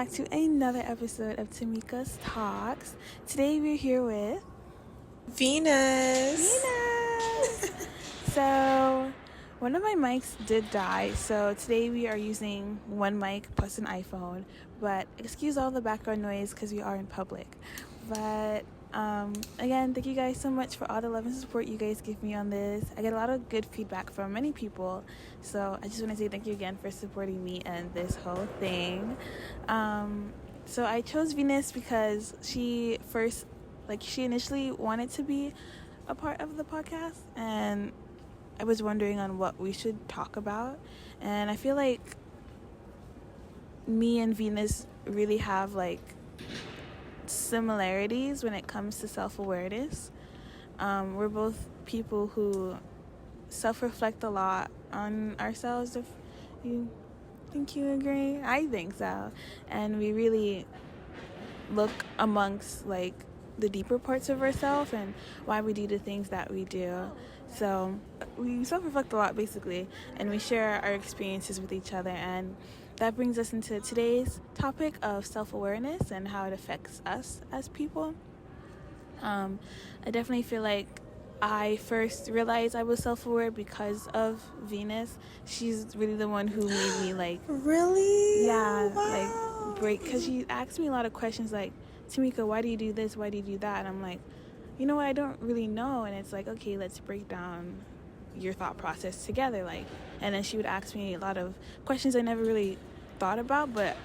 back to another episode of Temika's Talks. Today we're here with Venus. So, one of my mics did die, so today we are using one mic plus an iPhone. But excuse all the background noise because we are in public. But again, thank you guys so much for all the love and support you guys give me on this. I get a lot of good feedback from many people, so I just want to say thank you again for supporting me and this whole thing. So I chose Venus because she initially wanted to be a part of the podcast, and I was wondering on what we should talk about. And I feel like me and Venus really have similarities when it comes to self-awareness. We're both people who self-reflect a lot on ourselves, if you think you agree. I think so. And we really look amongst the deeper parts of ourselves and why we do the things that we do. So we self-reflect a lot, basically, and we share our experiences with each other, and that brings us into today's topic of self-awareness and how it affects us as people. I definitely feel like I first realized I was self-aware because of Venus. She's really the one who made me Really? yeah, wow. break, because she asked me a lot of questions like, Temika, why do you do this? Why do you do that? And I'm like, you know what? I don't really know. And it's like, okay, let's break down your thought process together. And then she would ask me a lot of questions I never really thought about, but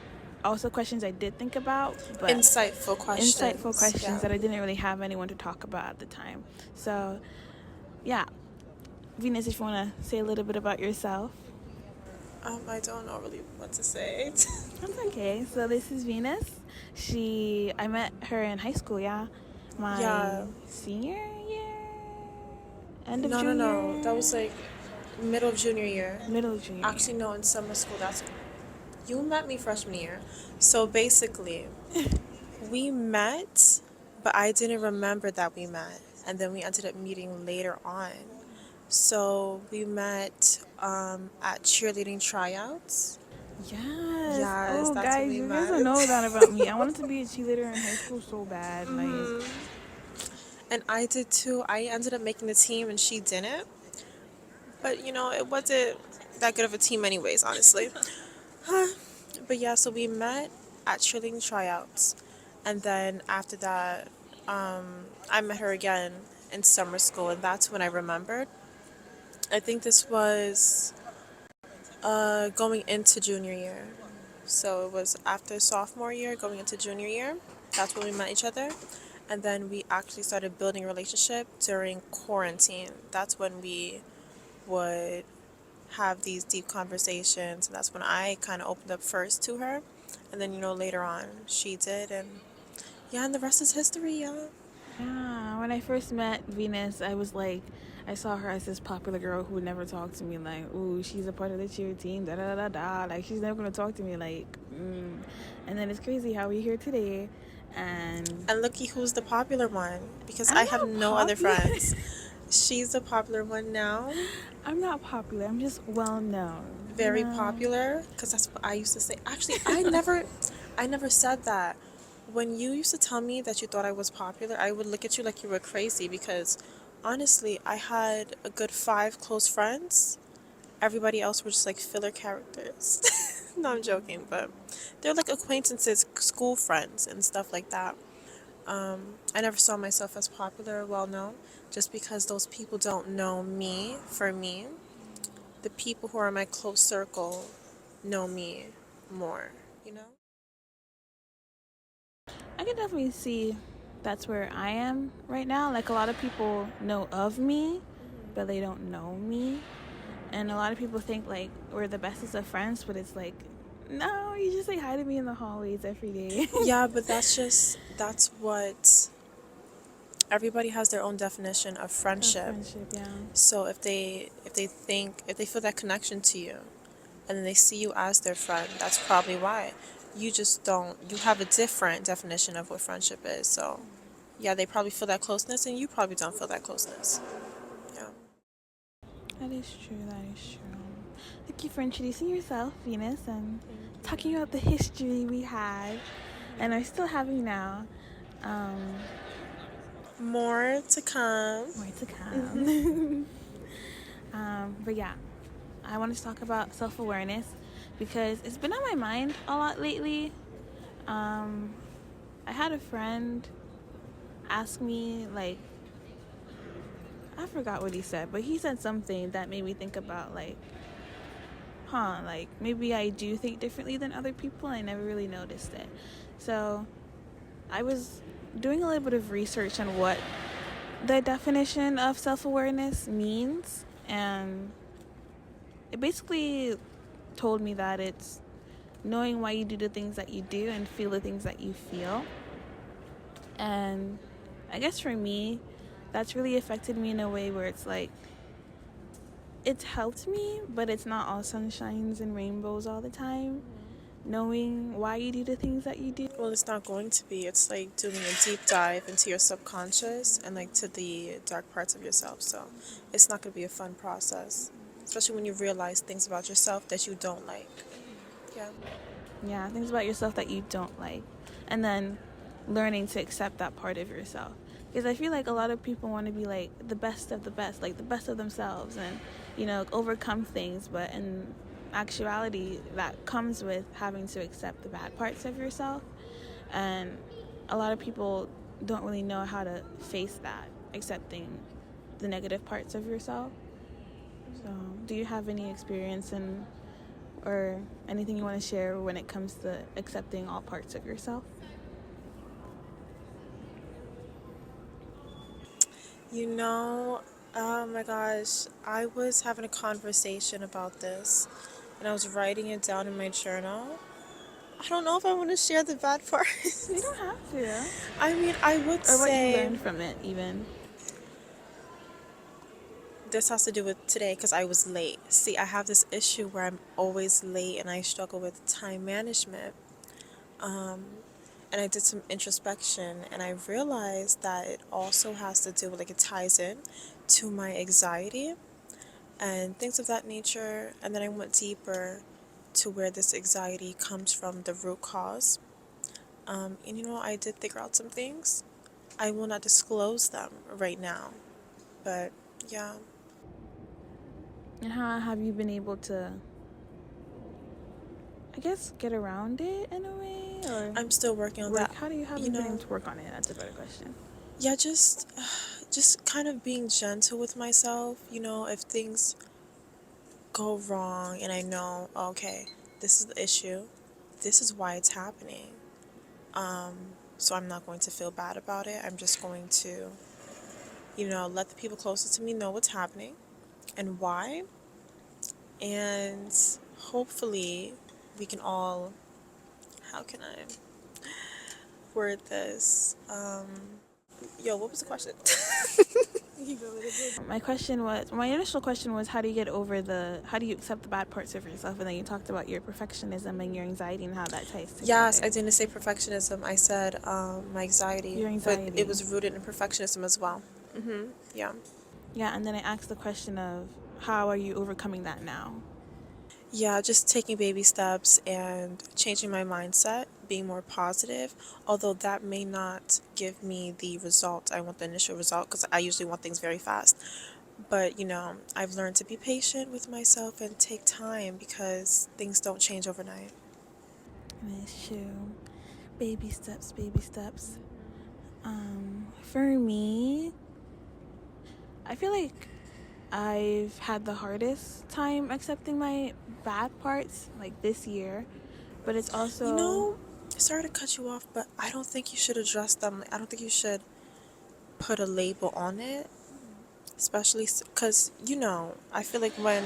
also questions I did think about. But Insightful questions. that I didn't really have anyone to talk about at the time. So, yeah. Venus, if you want to say a little bit about yourself. I don't know really what to say. That's okay. So this is Venus. I met her in high school, my senior year, end of junior. No. That was middle of junior year. Actually, no, in summer school. You met me freshman year. So basically, we met, but I didn't remember that we met, and then we ended up meeting later on. So we met at cheerleading tryouts. Yes. Yes, Oh, that's guys, when we you met. guys don't know that about me. I wanted to be a cheerleader in high school so bad. And I did too. I ended up making the team and she didn't. But it wasn't that good of a team anyways, honestly. But yeah, so we met at cheerleading tryouts. And then after that, I met her again in summer school, and that's when I remembered. I think this was going into junior year. So it was after sophomore year, going into junior year. That's when we met each other. And then we actually started building a relationship during quarantine. That's when we would have these deep conversations. And that's when I kind of opened up first to her. And then, later on, she did. And the rest is history, Yeah, when I first met Venus, I saw her as this popular girl who would never talk to me. Ooh, she's a part of the cheer team, da da da da. She's never gonna talk to me. And then it's crazy how we're here today, and looky who's the popular one, because I have no other friends. She's the popular one now. I'm not popular. I'm just well known. Very popular, because that's what I used to say. Actually, I never said that. When you used to tell me that you thought I was popular, I would look at you like you were crazy, because honestly, I had a good 5 close friends. Everybody else were just filler characters. No, I'm joking, but they're acquaintances, school friends, and stuff like that. I never saw myself as popular or well known, just because those people don't know me for me. The people who are in my close circle know me more, I can definitely see that's where I am right now. A lot of people know of me, but they don't know me. And a lot of people think we're the bestest of friends, but it's no, you just say hi to me in the hallways every day. Yeah, but that's what everybody has their own definition of friendship. Yeah. So if they feel that connection to you, and then they see you as their friend, that's probably why. You have a different definition of what friendship is. So yeah, they probably feel that closeness, and you probably don't feel that closeness. Yeah. That is true. Thank you for introducing yourself, Venus, and talking about the history we had and are still having now. Um, More to come. More to come. But yeah, I wanted to talk about self awareness because it's been on my mind a lot lately. I had a friend ask me, like, I forgot what he said, but he said something that made me think about, like, like, maybe I do think differently than other people, and I never really noticed it. So I was doing a little bit of research on what the definition of self-awareness means, and it basically told me that it's knowing why you do the things that you do and feel the things that you feel. And I guess for me, that's really affected me in a way where it's like, it's helped me, but it's not all sunshines and rainbows all the time. Knowing why you do the things that you do. Well, it's not going to be. It's like doing a deep dive into your subconscious and like to the dark parts of yourself. So it's not going to be a fun process, especially when you realize things about yourself that you don't like. Yeah. Yeah, things about yourself that you don't like. And then learning to accept that part of yourself. Because I feel like a lot of people want to be like the best of the best, like the best of themselves and, overcome things. But in actuality, that comes with having to accept the bad parts of yourself. And a lot of people don't really know how to face that, accepting the negative parts of yourself. So, do you have any experience or anything you want to share when it comes to accepting all parts of yourself? You know, oh my gosh, I was having a conversation about this and I was writing it down in my journal. I don't know if I want to share the bad parts. You don't have to. I mean, I would Or what you say learned from it, even. this has to do with today because I was late. See, I have this issue where I'm always late and I struggle with time management. And I did some introspection and I realized that it also has to do with, like, it ties in to my anxiety and things of that nature. And then I went deeper to where this anxiety comes from, the root cause. And I did figure out some things. I will not disclose them right now, but yeah. And how have you been able to, I guess, get around it in a way? Or I'm still working on that. how have you been able to work on it? That's a better question. Yeah, just kind of being gentle with myself. If things go wrong and I know, okay, this is the issue, this is why it's happening. So I'm not going to feel bad about it. I'm just going to, let the people closest to me know what's happening and why. And hopefully we can all, how can I word this? What was the question? My initial question was, how do you accept the bad parts of yourself? And then you talked about your perfectionism and your anxiety and how that ties together. Yes, I didn't say perfectionism. I said my anxiety. Your anxiety. But it was rooted in perfectionism as well. Yeah. Yeah, and then I asked the question of, how are you overcoming that now? Yeah, just taking baby steps and changing my mindset, being more positive, although that may not give me the result. I want the initial result because I usually want things very fast. But, I've learned to be patient with myself and take time because things don't change overnight. It's true. Baby steps, baby steps. For me, I feel like I've had the hardest time accepting my bad parts, like this year. But it's also... Sorry to cut you off, but I don't think you should address them. I don't think you should put a label on it, especially because, I feel like when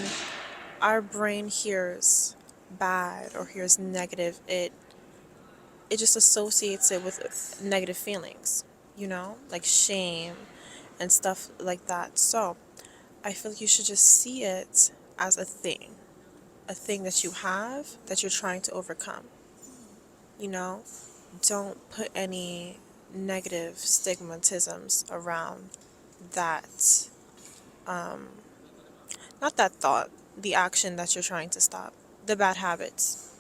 our brain hears bad or hears negative, it just associates it with negative feelings, like shame and stuff like that. So I feel like you should just see it as a thing that you have that you're trying to overcome. Don't put any negative stigmatisms around that, not that thought, the action that you're trying to stop, the bad habits.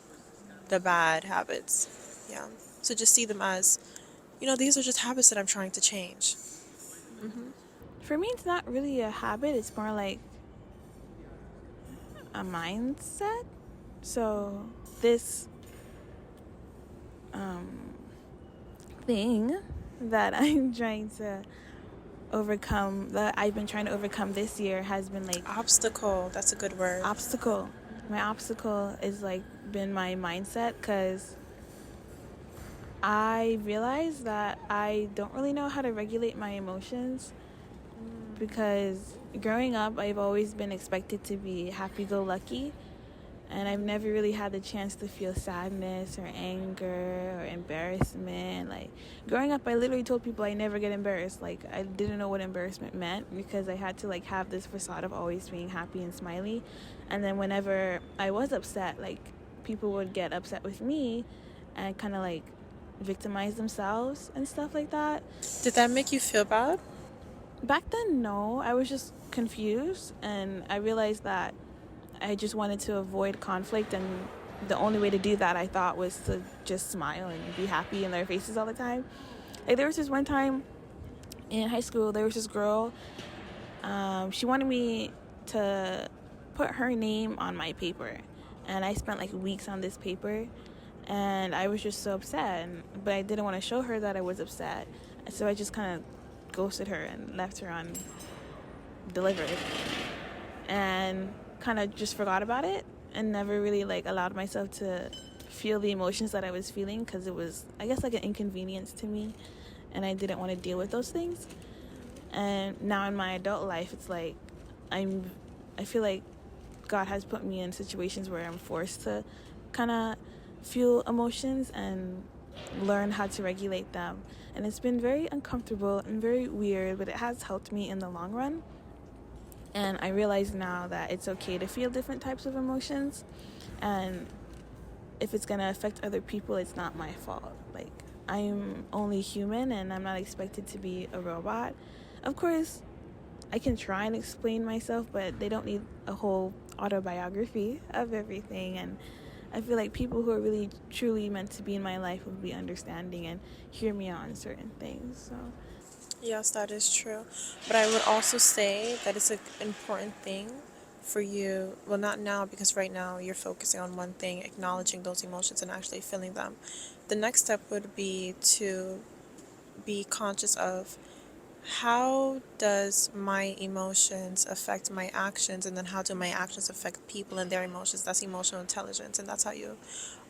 the bad habits. Yeah. So just see them as, these are just habits that I'm trying to change. For me, it's not really a habit. It's more like a mindset. So this um, thing that I'm trying to overcome, that I've been trying to overcome this year, has been like Obstacle. That's a good word. obstacle. My obstacle is like been my mindset, because I realized that I don't really know how to regulate my emotions, because growing up I've always been expected to be happy-go-lucky, and I've never really had the chance to feel sadness or anger or embarrassment. Like, growing up, I literally told people I never get embarrassed. Like, I didn't know what embarrassment meant, because I had to like have this facade of always being happy and smiley. And then whenever I was upset, like, people would get upset with me and kind of like victimize themselves and stuff like that. Did that make you feel bad? Back then, no. I was just confused, and I realized that I just wanted to avoid conflict, and the only way to do that, I thought, was to just smile and be happy in their faces all the time. Like, there was this one time in high school, there was this girl, she wanted me to put her name on my paper, and I spent like weeks on this paper, and I was just so upset, but I didn't want to show her that I was upset, so I just kind of ghosted her and left her on delivered, and kind of just forgot about it, and never really like allowed myself to feel the emotions that I was feeling, because it was, I guess, like an inconvenience to me, and I didn't want to deal with those things. And now in my adult life, it's like I feel like God has put me in situations where I'm forced to kind of feel emotions and learn how to regulate them, and it's been very uncomfortable and very weird, but it has helped me in the long run. And I realize now that it's okay to feel different types of emotions, and if it's gonna affect other people, it's not my fault. Like, I'm only human, and I'm not expected to be a robot. Of course, I can try and explain myself, but they don't need a whole autobiography of everything. And I feel like people who are really truly meant to be in my life will be understanding and hear me on certain things. So Yes, that is true. But I would also say that it's an important thing for you. Well, not now, because right now you're focusing on one thing, acknowledging those emotions and actually feeling them. The next step would be to be conscious of, how does my emotions affect my actions, and then how do my actions affect people and their emotions? That's emotional intelligence, and that's how you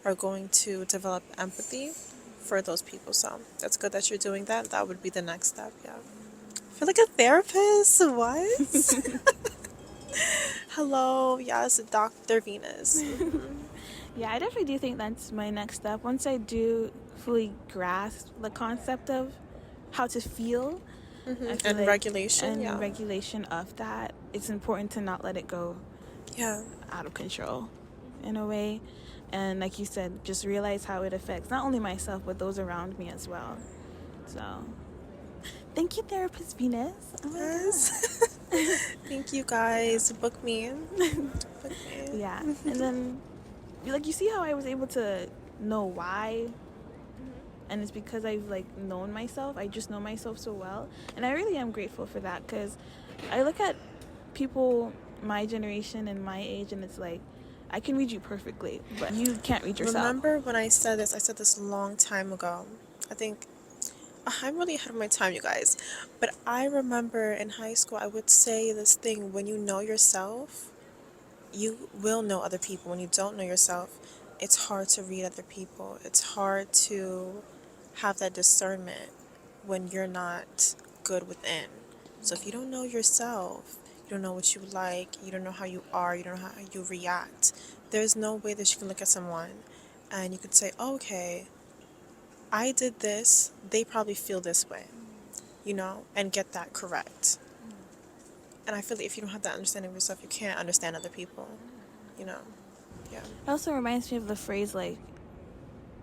are going to develop empathy for those people. So that's good that you're doing that. That would be the next step. Yeah. I feel like a therapist. What? Hello. Yes, Dr. Venus. yeah, I definitely do think that's my next step. Once I do fully grasp the concept of how to feel, I feel And like, regulation. and Yeah. regulation of that, it's important to not let it go Yeah. out of control in a way. And like you said, just realize how it affects not only myself, but those around me as well. So thank you, Therapist Venus. Oh my Yes. Thank you guys. Book me. Book God. me. Yeah. And then, like, you see how I was able to know why, and it's because I've like known myself. I just know myself so well, and I really am grateful for that, because I look at people my generation and my age, and it's like, I can read you perfectly, but you can't read yourself. Remember when I said this? I said this a long time ago. I think I'm really ahead of my time, you guys. But I remember in high school, I would say this thing: when you know yourself, you will know other people. When you don't know yourself, it's hard to read other people. It's hard to have that discernment when you're not good within. So if you don't know yourself, you don't know what you like, you don't know how you are, you don't know how you react, there's no way that you can look at someone and you could say, oh, okay, I did this, they probably feel this way, and get that correct. And I feel like if you don't have that understanding of yourself, you can't understand other people, you know. Yeah. It also reminds me of the phrase, like,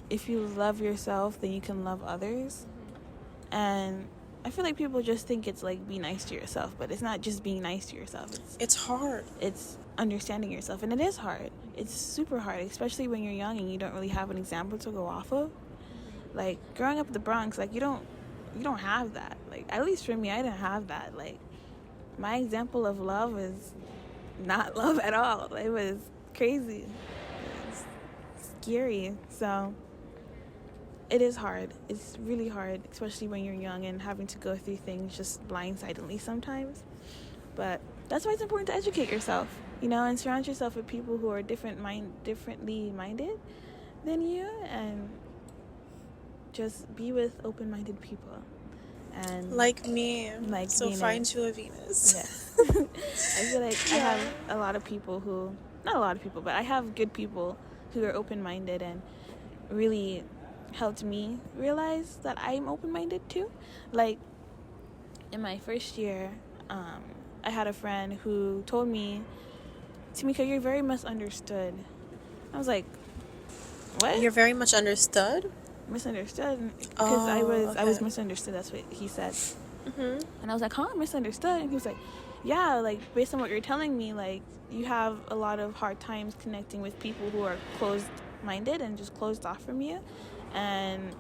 if you love yourself, then you can love others. And I feel like people just think it's like be nice to yourself, but it's not just being nice to yourself. It's hard. It's understanding yourself, and it is hard. It's super hard, especially when you're young and you don't really have an example to go off of. Like growing up in the Bronx, like you don't have that. Like at least for me, I didn't have that. Like my example of love is not love at all. It was crazy. It was scary. So it is hard. It's really hard, especially when you're young and having to go through things just blindsidedly sometimes. But that's why it's important to educate yourself, and surround yourself with people who are differently minded than you, and just be with open-minded people. And Like me. like So Venus. find you a Venus. Yes. I feel like I have a lot of people who, not a lot of people, but I have good people who are open-minded and really helped me realize that I'm open-minded too. Like in my first year, I had a friend who told me, Temika, you're very misunderstood. I was like, what? You're very much understood? Misunderstood? Because I was okay. misunderstood, that's what he said. Mm-hmm. And I was like, huh, misunderstood? And he was like, yeah, like based on what you're telling me, like you have a lot of hard times connecting with people who are closed-minded and just closed off from you. And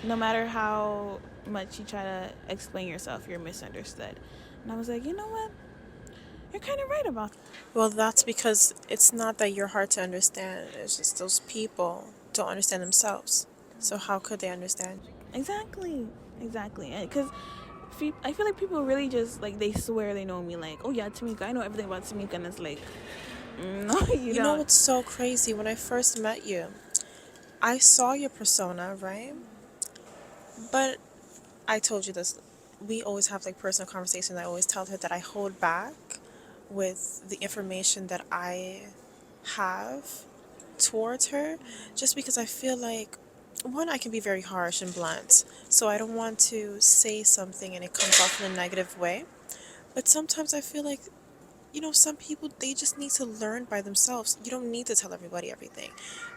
no matter how much you try to explain yourself, you're misunderstood. And I was like, you know what? You're kind of right about that. Well, that's because it's not that you're hard to understand. It's just those people don't understand themselves. So how could they understand? Exactly. Because I feel like people really just, like, they swear they know me. Like, oh, yeah, Temika, I know everything about Temika. And it's like, no, you You know don't. what's so crazy? When I first met you, I saw your persona, right? But I told you this. We always have like personal conversations. I always tell her that I hold back with the information that I have towards her just because I feel like one, I can be very harsh and blunt. So I don't want to say something and it comes off in a negative way. But sometimes I feel like, some people, they just need to learn by themselves. You don't need to tell everybody everything.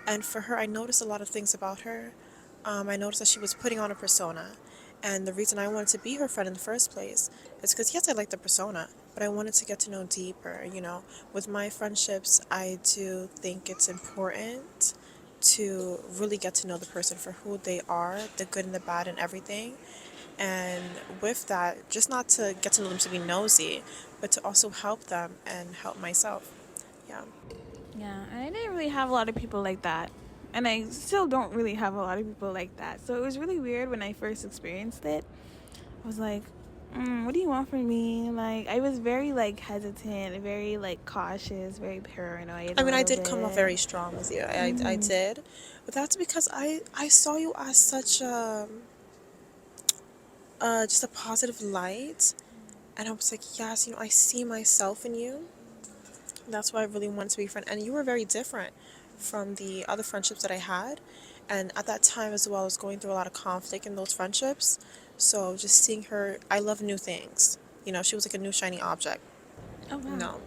And for her, I noticed a lot of things about her. I noticed that she was putting on a persona. And the reason I wanted to be her friend in the first place is because, yes, I like the persona, but I wanted to get to know deeper. With my friendships, I do think it's important to really get to know the person for who they are, the good and the bad and everything. And with that, just not to get to know them to be nosy, but to also help them and help myself. Yeah. Yeah, I didn't really have a lot of people like that. And I still don't really have a lot of people like that. So it was really weird when I first experienced it. I was like, what do you want from me? Like, I was very, like, hesitant, very, like, cautious, very paranoid. I A mean, I little did come off very bit. strong with you. I did. But that's because I saw you as such just a positive light. And I was like, yes, I see myself in you. That's why I really wanted to be a friend. And you were very different from the other friendships that I had. And at that time as well, I was going through a lot of conflict in those friendships. So just seeing her, I love new things. She was like a new shiny object. Oh, wow. No.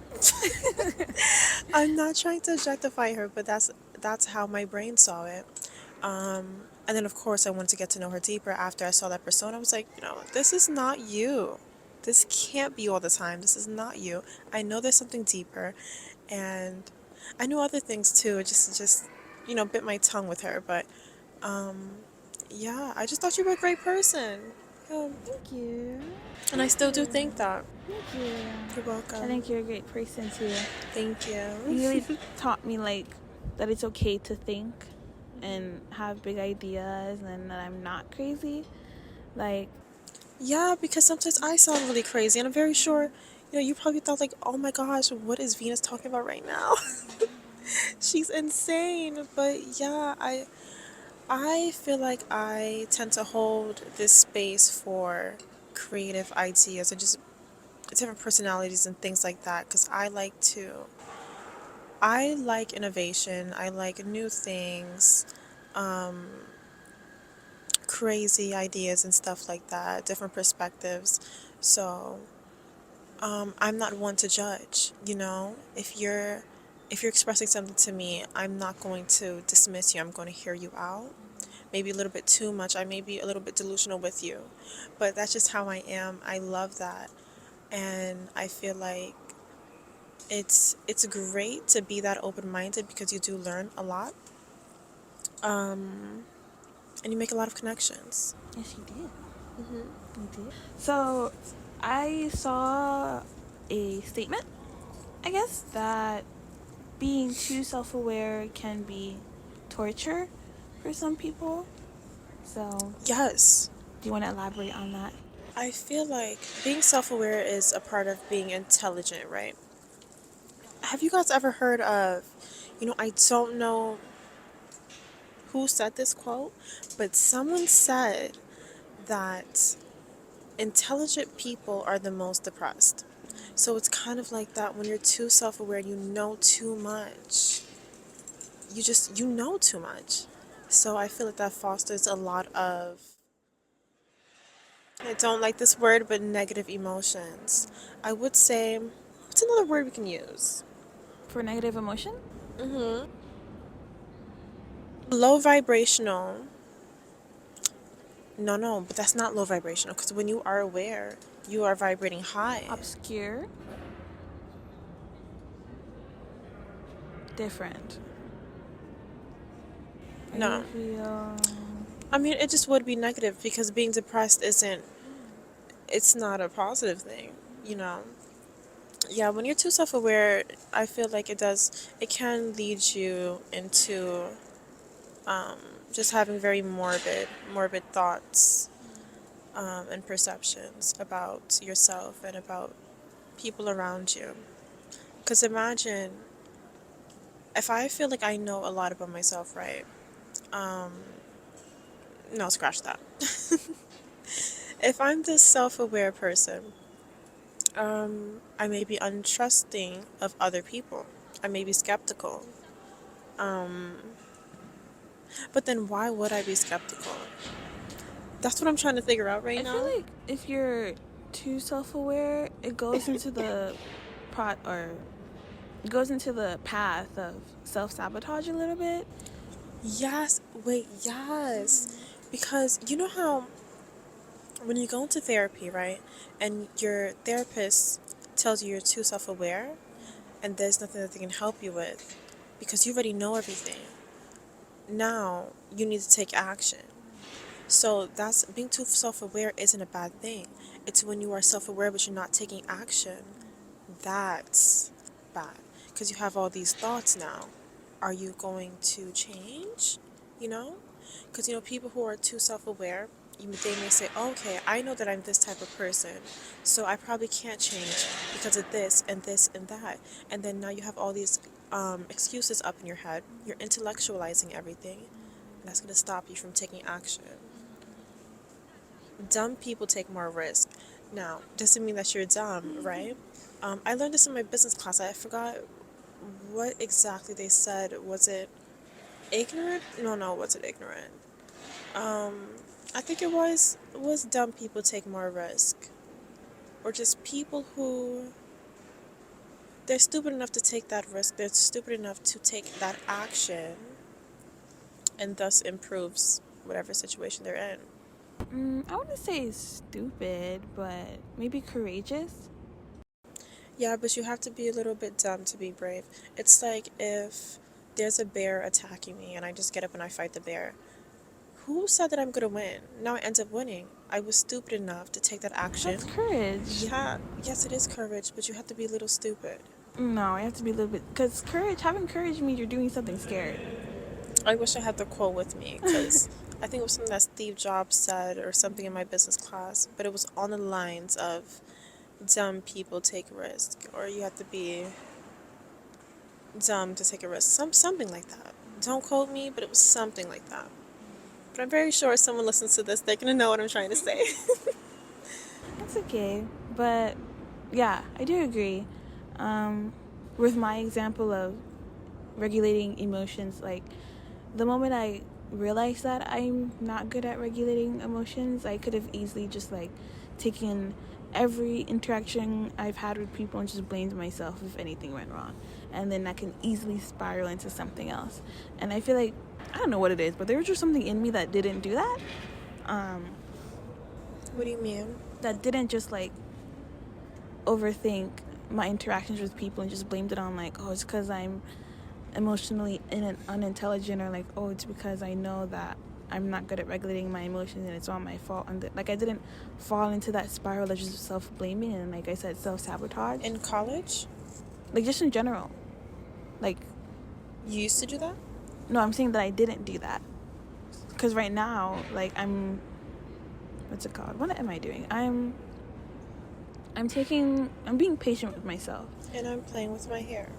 I'm not trying to objectify her, but that's how my brain saw it. And then of course I wanted to get to know her deeper after I saw that persona. I was like, this is not you. This can't be all the time. This is not you. I know there's something deeper, and I knew other things too. It just bit my tongue with her, but yeah, I just thought you were a great person. Yeah. Thank you. And I still do think that. Thank you. You're I welcome. think you're a great person, too. Thank you. You really taught me, like, that it's okay to think and have big ideas and that I'm not crazy. Like, Yeah, because sometimes I sound really crazy, and I'm very sure, you probably thought like, oh my gosh, what is Venus talking about right now? She's insane. But yeah, I feel like I tend to hold this space for creative ideas and just different personalities and things like that because I like innovation. I like new things, crazy ideas and stuff like that, different perspectives. So I'm not one to judge. If you're expressing something to me, I'm not going to dismiss you. I'm going to hear you out. maybe a little bit too much. I may be a little bit delusional with you, but that's just how I am. I love that. And I feel like it's great to be that open-minded because you do learn a lot. And you make a lot of connections. Yes, you did. You did. So, I saw a statement, I guess, that being too self-aware can be torture for some people. So, Yes. do you want to elaborate on that? I feel like being self-aware is a part of being intelligent, right? Have you guys ever heard of, I don't know who said this quote, but someone said that intelligent people are the most depressed. So it's kind of like that when you're too self-aware, you know too much. You know too much. So I feel like that fosters a lot of, I don't like this word, but negative emotions. I would say, what's another word we can use? For negative emotion? Low vibrational. No, but that's not low vibrational because when you are aware, you are vibrating high. Obscure? Different. No. You feel... I mean, it just would be negative because being depressed it's not a positive thing, you know? Yeah, when you're too self aware, I feel like it can lead you into just having very morbid thoughts and perceptions about yourself and about people around you. Because imagine if I feel like I know a lot about myself, right? No, scratch that. If I'm this self aware person, I may be untrusting of other people. I may be skeptical. But then why would I be skeptical? That's what I'm trying to figure out right I feel now. like if you're too self-aware, it goes into the it goes into the path of self-sabotage a little bit. Yes, wait, yes. Because you know how when you go into therapy, right, and your therapist tells you you're too self aware and there's nothing that they can help you with because you already know everything. Now you need to take action. So that's being too self aware isn't a bad thing. It's when you are self aware but you're not taking action. That's bad. Because you have all these thoughts now. Are you going to change? You know? Because, people who are too self aware, they may say, oh, okay, I know that I'm this type of person, so I probably can't change because of this and this and that. And then now you have all these excuses up in your head. You're intellectualizing everything, and that's going to stop you from taking action. Dumb people take more risk. Now, doesn't mean that you're dumb, right? I learned this in my business class. I forgot what exactly they said. Was it ignorant? No, was it ignorant? I think it was dumb people take more risk, or just people who they're stupid enough to take that risk. They're stupid enough to take that action, and thus improves whatever situation they're in. I wouldn't say stupid, but maybe courageous. Yeah, but you have to be a little bit dumb to be brave. It's like if there's a bear attacking me and I just get up and I fight the bear. Who said that I'm gonna win? Now I end up winning. I was stupid enough to take that action. That's courage. Yeah, yes, it is courage, but you have to be a little stupid. No, I have to be a little bit, because having courage means you're doing something scared. I wish I had the quote with me because I think it was something that Steve Jobs said or something in my business class, but it was on the lines of dumb people take risk, or you have to be dumb to take a risk. Something like that. Don't quote me, but it was something like that. But I'm very sure if someone listens to this, they're gonna know what I'm trying to say. That's okay. But yeah, I do agree. With my example of regulating emotions, like the moment I realized that I'm not good at regulating emotions, I could have easily just like taken every interaction I've had with people and just blamed myself if anything went wrong. And then I can easily spiral into something else. And I feel like I don't know what it is, but there was just something in me that didn't do that. What do you mean? That didn't just like overthink my interactions with people and just blamed it on like, oh, it's because I'm emotionally unintelligent, or like, oh, it's because I know that I'm not good at regulating my emotions and it's all my fault. And like, I didn't fall into that spiral of just self-blaming and, like I said, self-sabotage. In college? Like, just in general. Like, You used to do that? no, I'm saying that I didn't do that. Because right now, like, what's it called? What am I doing? I'm being patient with myself. And I'm playing with my hair.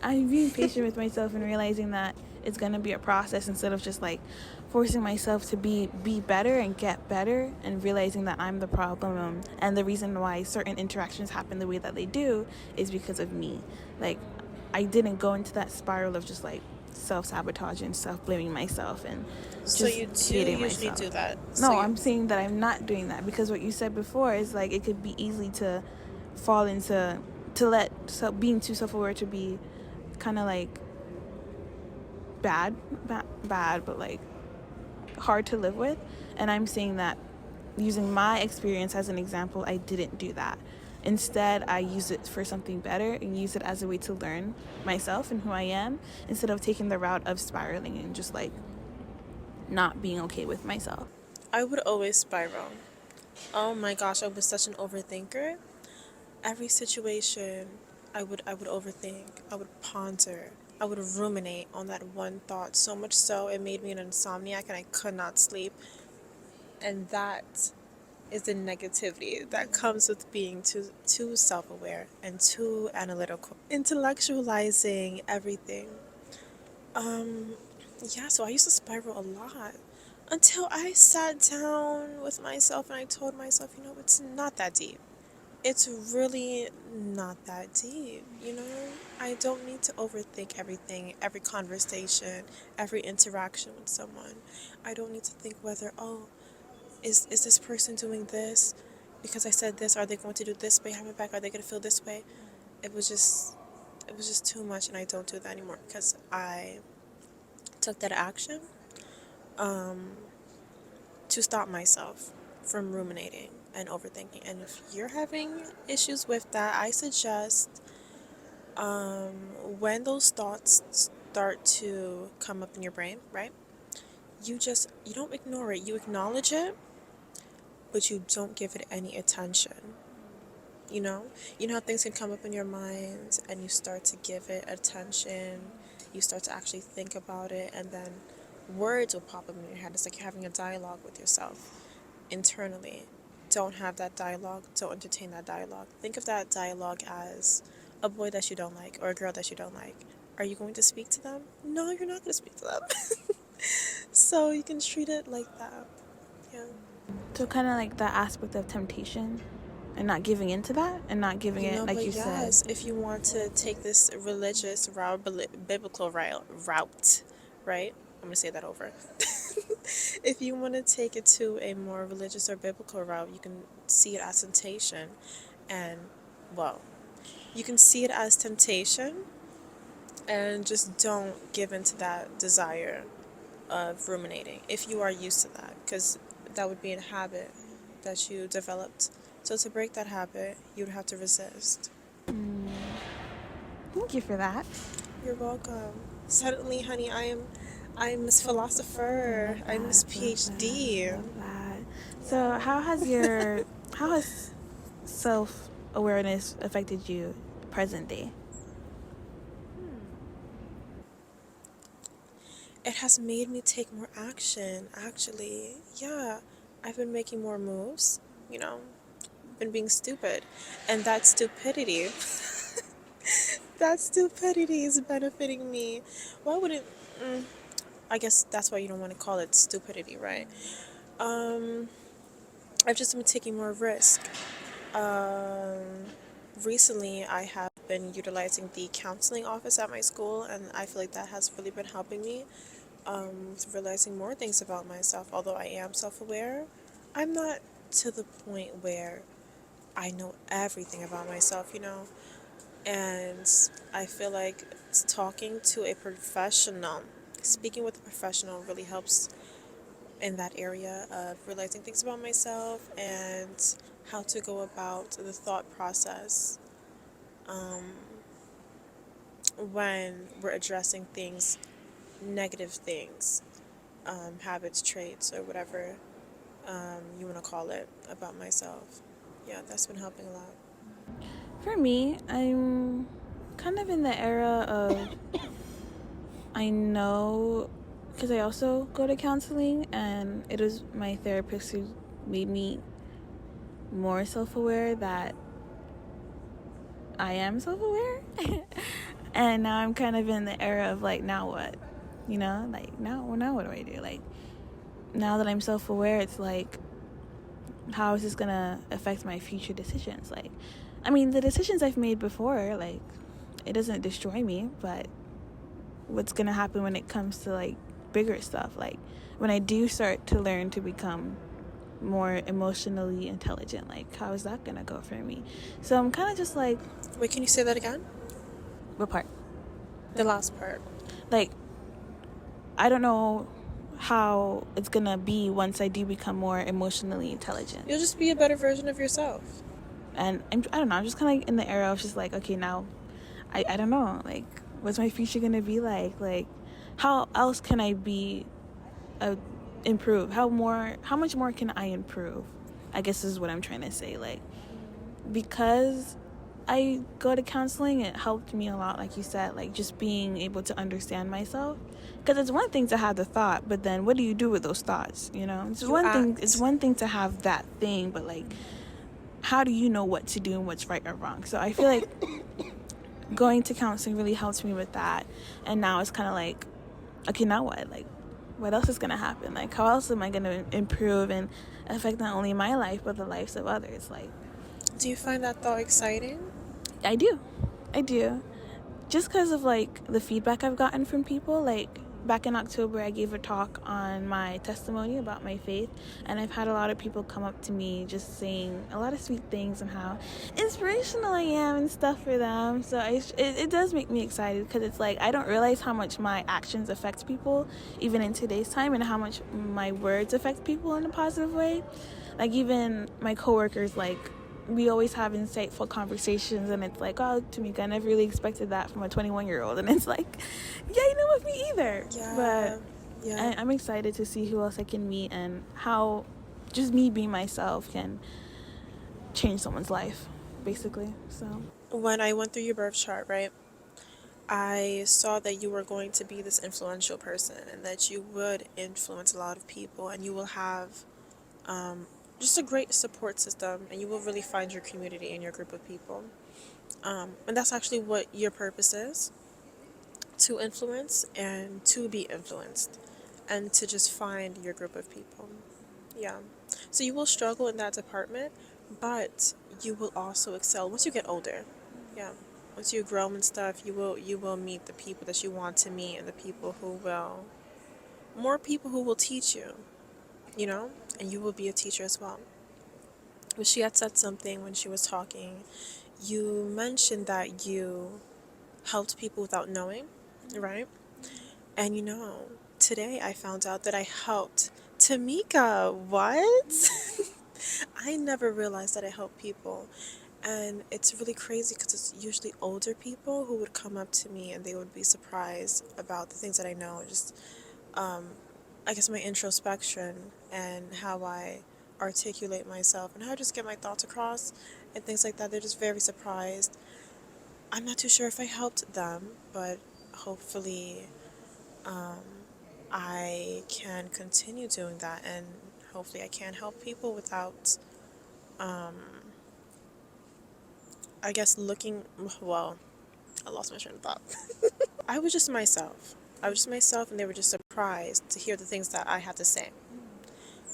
I'm being patient with myself and realizing that it's gonna be a process, instead of just like forcing myself to be better and get better, and realizing that I'm the problem, and the reason why certain interactions happen the way that they do is because of me. Like, I didn't go into that spiral of just like self-sabotage and self-blaming myself and So just you do hating usually myself. do that? No, I'm saying that I'm not doing that, because what you said before is like, it could be easy to fall into, being too self-aware to be kind of like bad, but like hard to live with. And I'm saying that, using my experience as an example, I didn't do that. Instead, I use it for something better and use it as a way to learn myself and who I am, instead of taking the route of spiraling and just like not being okay with myself. I would always spiral. Oh my gosh, I was such an overthinker. Every situation, I would overthink. I would ponder. I would ruminate on that one thought, so much so it made me an insomniac and I could not sleep. And that is the negativity that comes with being too self-aware and too analytical, intellectualizing everything. Um, yeah, so I used to spiral a lot until I sat down with myself and I told myself, it's not that deep. It's really not that deep. I don't need to overthink everything, every conversation, every interaction with someone. I don't need to think whether, oh, is this person doing this because I said this? Are they going to do this behind my back? Are they going to feel this way? It was just too much, and I don't do that anymore because I took that action um, to stop myself from ruminating and overthinking. And if you're having issues with that, I suggest um, when those thoughts start to come up in your brain, right? You don't ignore it. You acknowledge it, but you don't give it any attention. You know? You know how things can come up in your mind and you start to give it attention, you start to actually think about it, and then words will pop up in your head. It's like you're having a dialogue with yourself internally. Don't have that dialogue, don't entertain that dialogue. Think of that dialogue as a boy that you don't like or a girl that you don't like. Are you going to speak to them? No, you're not going to speak to them. So you can treat it like that. Yeah. So kind of like that aspect of temptation, and not giving into that, and not giving it, like But you yes, said. if you want to take this religious route, biblical route, right? I'm gonna say that over. If you want to take it to a more religious or biblical route, you can see it as temptation, and well, you can see it as temptation, and just don't give into that desire of ruminating if you are used to that, because that would be a habit that you developed. So to break that habit, you would have to resist. Thank you for that. You're welcome. Suddenly, honey, I'm Miss I Philosopher. love I'm Miss that. Love that. PhD. Love that. So how has self awareness affected you present day? It has made me take more action, actually. Yeah, I've been making more moves, you know, been being stupid. And that stupidity, that stupidity is benefiting me. Why wouldn't, mm, I guess that's why you don't want to call it stupidity, right? Um, I've just been taking more risk. Um, Recently, I have been utilizing the counseling office at my school, and I feel like that has really been helping me realizing more things about myself. Although I am self aware, I'm not to the point where I know everything about myself. And I feel like talking to a professional speaking with a professional really helps in that area of realizing things about myself and how to go about the thought process when we're addressing things, negative things, habits, traits, or whatever you want to call it about myself. Yeah, that's been helping a lot. For me, I'm kind of in the era of I know because I also go to counseling, and it was my therapist who made me more self aware that I am self aware. And now I'm kind of in the era of like, now what? You know, like, now what do I do? Like, now that I'm self aware, it's like, how is this gonna affect my future decisions? Like, I mean, the decisions I've made before, like, it doesn't destroy me, but what's gonna happen when it comes to like bigger stuff? Like, when I do start to learn to become more emotionally intelligent, like, how is that gonna go for me? So I'm kind of just like, Wait, can you say that again? what part? The last part. Like, I don't know how it's gonna be once I do become more emotionally intelligent. You'll just be a better version of yourself. And I don't know, I'm just kind of like in the era of just like, okay, now I don't know, like, what's my future gonna be like? Like, how else can I be improve? How much more can I improve? I guess is what I'm trying to say. Like, because I go to counseling, it helped me a lot, like you said, like just being able to understand myself. Because it's one thing to have the thought, but then what do you do with those thoughts? You know, You it's act. one thing to have that thing, but like, how do you know what to do and what's right or wrong? So I feel like going to counseling really helped me with that. And now it's kind of like, okay, now what? Like, what else is gonna happen? Like, how else am I gonna improve and affect not only my life but the lives of others? Like, Do you find that thought exciting? I do. I do. Just because of like the feedback I've gotten from people. Like, back in October, I gave a talk on my testimony about my faith, and I've had a lot of people come up to me just saying a lot of sweet things and how inspirational I am and stuff for them. So it does make me excited, because it's like I don't realize how much my actions affect people even in today's time, and how much my words affect people in a positive way. Like, even my coworkers, like, we always have insightful conversations, and it's like, oh, Temika, I never really expected that from a 21-year-old. And it's like, yeah, you know what, me either. Yeah. But Yeah. I'm excited to see who else I can meet, and how just me being myself can change someone's life, basically. So When I went through your birth chart, right, I saw that you were going to be this influential person and that you would influence a lot of people and you will have just a great support system and you will really find your community and your group of people. And that's actually what your purpose is, to influence and to be influenced and to just find your group of people. Yeah. So you will struggle in that department, but you will also excel once you get older. Yeah. Once you grow and stuff, you will meet the people that you want to meet and the people who will more people who will teach you, you know? And you will be a teacher as well. But she had said something when she was talking. You mentioned that you helped people without knowing, right? And today I found out that I helped Temika. What? I never realized that I help people. And it's really crazy because it's usually older people who would come up to me and they would be surprised about the things that I know. Just, I guess, my introspection and how I articulate myself and how I just get my thoughts across and things like that. They're just very surprised. I'm not too sure if I helped them, but hopefully I can continue doing that and hopefully I can help people without I guess looking, well, I lost my train of thought. I was just myself. I was just myself, and they were just surprised to hear the things that I had to say.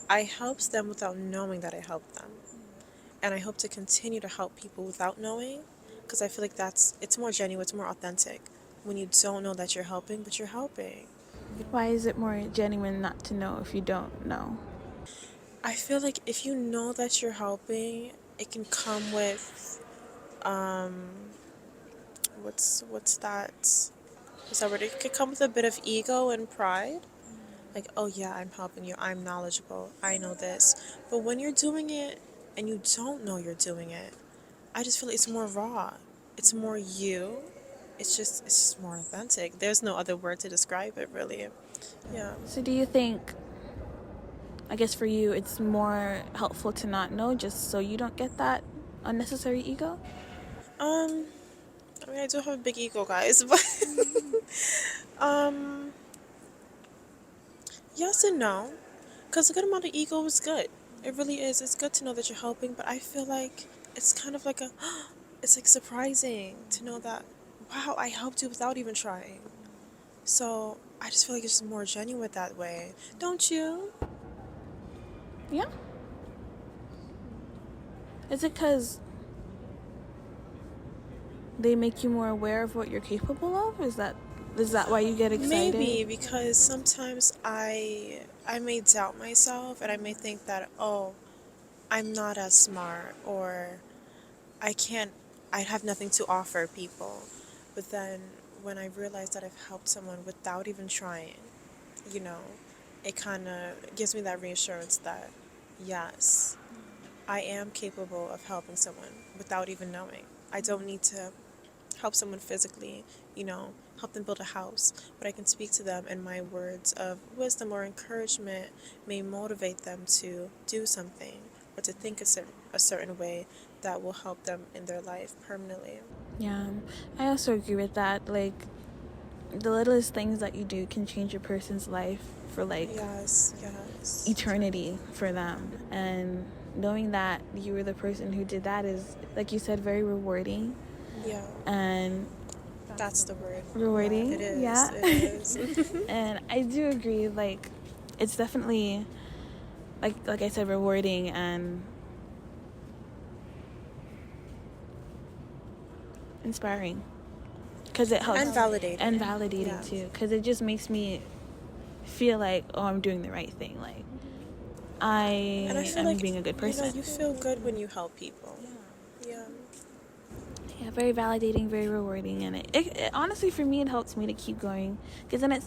I helped them without knowing that I helped them. And I hope to continue to help people without knowing, because I feel like it's more genuine, it's more authentic when you don't know that you're helping, but you're helping. why is it more genuine not to know if you don't know? I feel like if you know that you're helping, it can come with, what's that? So it could come with a bit of ego and pride. Like, oh yeah, I'm helping you. I'm knowledgeable. I know this. But when you're doing it and you don't know you're doing it, I just feel like it's more raw. It's more you. It's just more authentic. There's no other word to describe it really. Yeah. So do you think, I guess for you, it's more helpful to not know just so you don't get that unnecessary ego? Um, I mean I do have a big ego, guys, but um yes and no. Because a good amount of ego is good. It really is. It's good to know that you're helping, but I feel like it's kind of like a, it's like surprising to know that, wow, I helped you without even trying. So I just feel like it's just more genuine that way. Don't you? Yeah. Is it because they make you more aware of what you're capable of? Is that why you get excited? Maybe because sometimes I may doubt myself and I may think that, oh, I'm not as smart or I can't, I have nothing to offer people. But then when I realize that I've helped someone without even trying, you know, it kind of gives me that reassurance that, yes, I am capable of helping someone without even knowing. I don't need to help someone physically, help them build a house, but I can speak to them and my words of wisdom or encouragement may motivate them to do something or to think a certain way that will help them in their life permanently. Yeah, I also agree with that. Like, the littlest things that you do can change a person's life for like Yes, yes. eternity for them. And knowing that you were the person who did that is, like you said, very rewarding. Yeah, And that's the word. Yeah, it rewarding, is. yeah. It is. And I do agree, like, it's definitely, like I said, rewarding and inspiring. Because it helps. And validating. And validating, Yeah. too. Because it just makes me feel like, oh, I'm doing the right thing. Like, I And I feel am like, being a good person. you feel good when you help people. Yeah. Yeah, very validating, very rewarding, and it honestly, for me, it helps me to keep going, because then it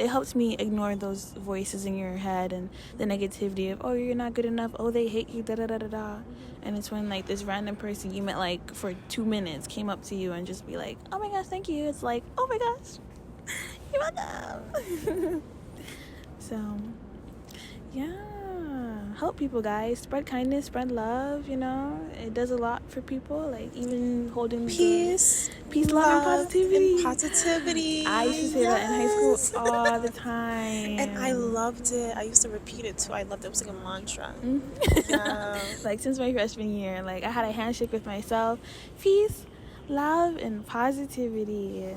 helps me ignore those voices in your head and the negativity of, oh, you're not good enough, oh, they hate you, da da da da da. And it's when, like, this random person you met, like, for 2 minutes came up to you and just be like, oh my gosh, thank you. It's like, oh my gosh, you're welcome. So, yeah, help people, guys. Spread kindness, spread love. It does a lot for people. Like, even holding the Peace, peace, love, and love, and positivity. positivity. I used to say that in high school Yes. all the And I time. loved it. I used to repeat it too. I loved it. It was like a mantra. Mhm. Yeah. Like, since my freshman year, like, I had a handshake with myself. Peace, love, and positivity.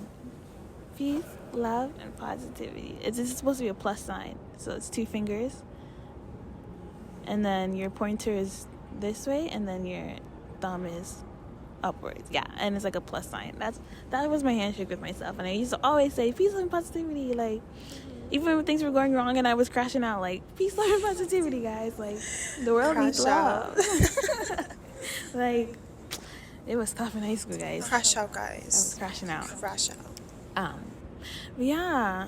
Peace, love, and positivity. It's supposed to be a plus sign, so it's 2 fingers, and then your pointer is this way, and then your thumb is upwards. Yeah, and it's like a plus sign. That was my handshake with myself, and I used to always say peace, love, and positivity. Like, even when things were going wrong and I was crashing out, like, peace, love, and positivity, guys. Like, the world needs Crash out. love. Like, it was tough in high school, guys. Crash out, I was guys. crashing out. Crash out. Um, but yeah,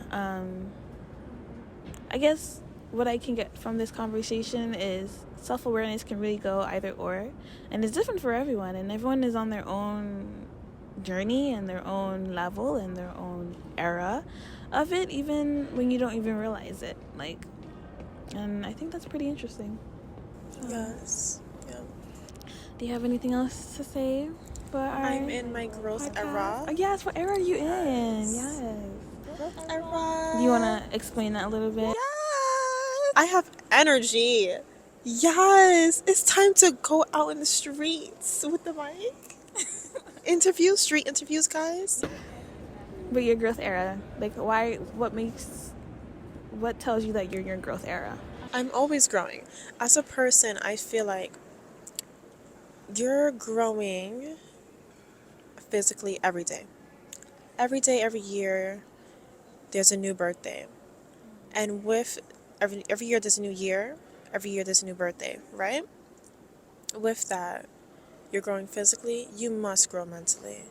I guess what I can get from this conversation is self-awareness can really go either or, and it's different for everyone, and everyone is on their own journey and their own level and their own era of it, even when you don't even realize it. Like, and I think that's pretty interesting. Yes. Yeah. Do you have anything else to say for our I'm in my growth podcast? era. Oh, yes, what era are you in? Yes. Yes. Growth era. Do you want to explain that a little bit? Yes. I have energy. Yes. It's time to go out in the streets with the mic. Street interviews, guys. But your growth era, like, why? What tells you that you're in your growth era? I'm always growing. As a person, I feel like you're growing physically every day. Every day, every year, there's a new birthday. And with every year there's a new year, every year there's a new birthday, right? With that, you're growing physically, you must grow mentally.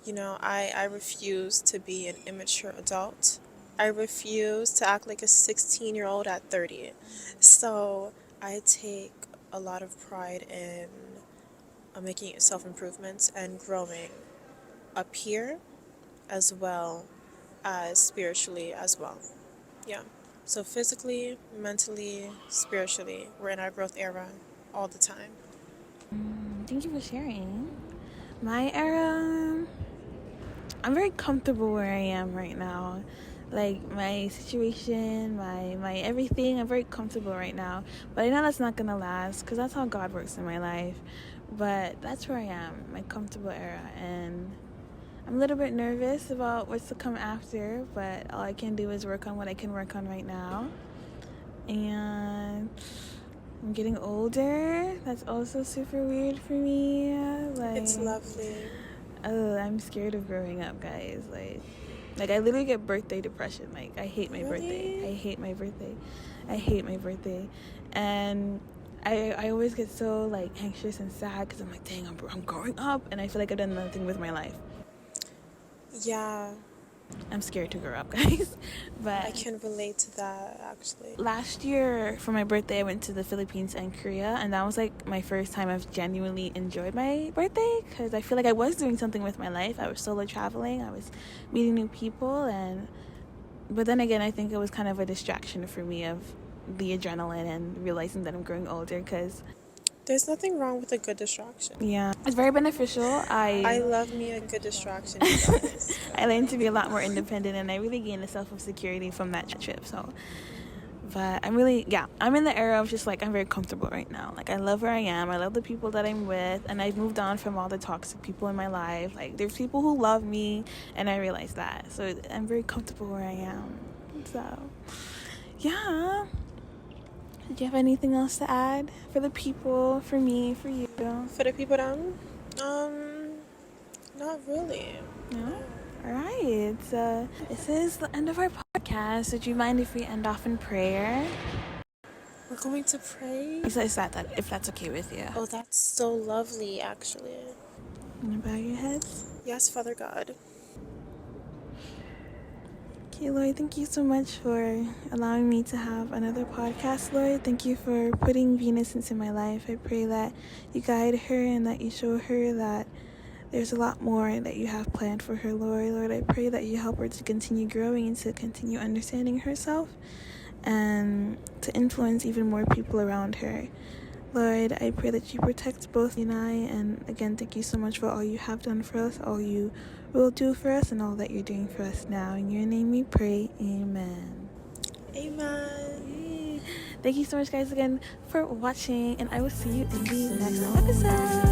I refuse to be an immature adult. I refuse to act like a 16-year-old at 30. So I take a lot of pride in making self improvements and growing up here as well as spiritually as well. Yeah. So physically, mentally, spiritually, we're in our growth era all the time. Thank you for sharing. My era, I'm very comfortable where I am right now. Like my situation, my everything, I'm very comfortable right now. But I know that's not gonna last because that's how God works in my life. But that's where I am, my comfortable era, and I'm a little bit nervous about what's to come after. But all I can do is work on what I can work on right now. And I'm getting older. That's also super weird for me. It's lovely. Oh, I'm scared of growing up, guys. Like I literally get birthday depression. Like I hate my birthday. Really? I hate my birthday. I hate my birthday, and I always get so like anxious and sad because I'm like, dang, I'm growing up, and I feel like I've done nothing with my life. Yeah, I'm scared to grow up, guys. I But can relate to that actually. last year for my birthday, I went to the Philippines and Korea, and that was like my first time I've genuinely enjoyed my birthday because I feel like I was doing something with my life. I was solo traveling, I was meeting new people, but then again, I think it was kind of a distraction for me of the adrenaline and realizing that I'm growing older because There's nothing wrong with a good distraction. yeah, it's very beneficial. I love me a good distraction, you guys. I learned to be a lot more independent, and I really gained a sense of security from that trip. So, but I'm really, yeah, I'm in the era of just like I'm very comfortable right now. Like I love where I am. I love the people that I'm with, and I've moved on from all the toxic people in my life. Like there's people who love me, and I realize that. So I'm very comfortable where I am. So, yeah. Did you have anything else to add for the people, for me, for you? For the people down, not really. No? All right. So this is the end of our podcast. Would you mind if we end off in prayer? We're going to pray. Is that if that's okay with you? Oh, that's so lovely, actually. Wanna bow your heads? Yes, Father God. Okay, Lord, thank you so much for allowing me to have another podcast, Lord. Thank you for putting Venus into my life. I pray that you guide her and that you show her that there's a lot more that you have planned for her, Lord. Lord, I pray that you help her to continue growing and to continue understanding herself and to influence even more people around her. Lord, I pray that you protect both you and I, and again, thank you so much for all you have done for us, all you will do for us, and all that you're doing for us now. In your name we pray, amen. Amen. Thank you so much, guys, again for watching, and I will see you in the next episode.